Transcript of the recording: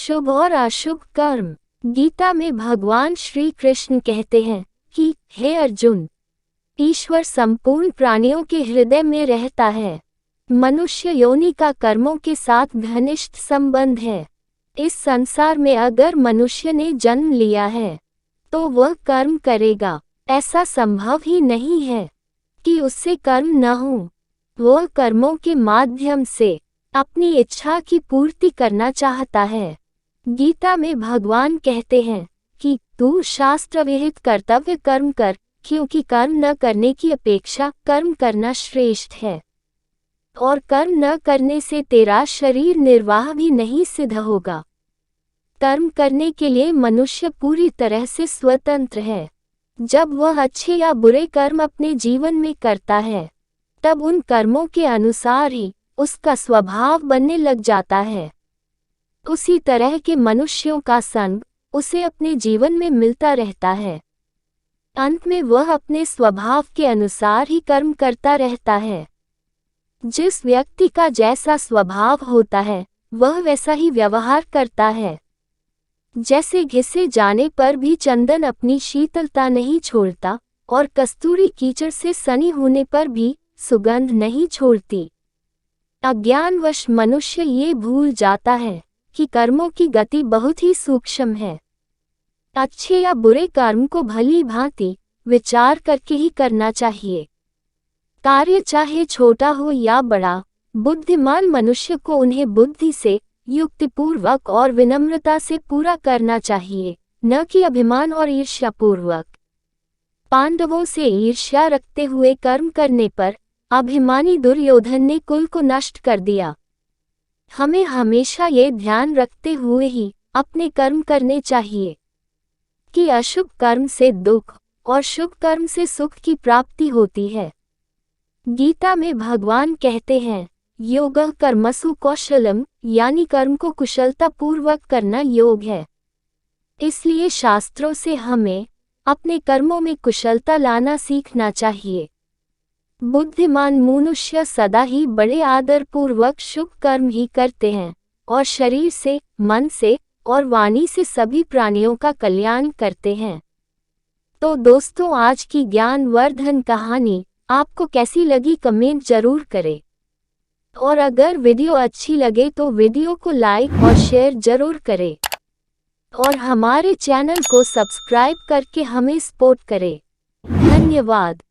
शुभ और अशुभ कर्म। गीता में भगवान श्री कृष्ण कहते हैं कि हे अर्जुन, ईश्वर संपूर्ण प्राणियों के हृदय में रहता है। मनुष्य योनि का कर्मों के साथ घनिष्ठ संबंध है। इस संसार में अगर मनुष्य ने जन्म लिया है तो वह कर्म करेगा। ऐसा संभव ही नहीं है कि उससे कर्म न हो। वह कर्मों के माध्यम से अपनी इच्छा की पूर्ति करना चाहता है। गीता में भगवान कहते हैं कि तू शास्त्र विहित कर्तव्य कर्म कर, क्योंकि कर्म न करने की अपेक्षा कर्म करना श्रेष्ठ है, और कर्म न करने से तेरा शरीर निर्वाह भी नहीं सिद्ध होगा। कर्म करने के लिए मनुष्य पूरी तरह से स्वतंत्र है। जब वह अच्छे या बुरे कर्म अपने जीवन में करता है, तब उन कर्मों के अनुसार ही उसका स्वभाव बनने लग जाता है। उसी तरह के मनुष्यों का संग उसे अपने जीवन में मिलता रहता है। अंत में वह अपने स्वभाव के अनुसार ही कर्म करता रहता है। जिस व्यक्ति का जैसा स्वभाव होता है वह वैसा ही व्यवहार करता है। जैसे घिसे जाने पर भी चंदन अपनी शीतलता नहीं छोड़ता, और कस्तूरी कीचड़ से सनी होने पर भी सुगंध नहीं छोड़ती। अज्ञानवश मनुष्य ये भूल जाता है कि कर्मों की गति बहुत ही सूक्ष्म है। अच्छे या बुरे कर्म को भली भांति विचार करके ही करना चाहिए। कार्य चाहे छोटा हो या बड़ा, बुद्धिमान मनुष्य को उन्हें बुद्धि से, युक्तिपूर्वक और विनम्रता से पूरा करना चाहिए, न कि अभिमान और ईर्ष्यापूर्वक। पांडवों से ईर्ष्या रखते हुए कर्म करने पर अभिमानी दुर्योधन ने कुल को नष्ट कर दिया। हमें हमेशा ये ध्यान रखते हुए ही अपने कर्म करने चाहिए कि अशुभ कर्म से दुख और शुभ कर्म से सुख की प्राप्ति होती है। गीता में भगवान कहते हैं, योगः कर्मसु कौशलम, यानी कर्म को कुशलता पूर्वक करना योग है। इसलिए शास्त्रों से हमें अपने कर्मों में कुशलता लाना सीखना चाहिए। बुद्धिमान मनुष्य सदा ही बड़े आदर पूर्वक शुभ कर्म ही करते हैं, और शरीर से, मन से और वाणी से सभी प्राणियों का कल्याण करते हैं। तो दोस्तों, आज की ज्ञानवर्धन कहानी आपको कैसी लगी कमेंट जरूर करें, और अगर वीडियो अच्छी लगे तो वीडियो को लाइक और शेयर जरूर करें, और हमारे चैनल को सब्सक्राइब करके हमें सपोर्ट करें। धन्यवाद।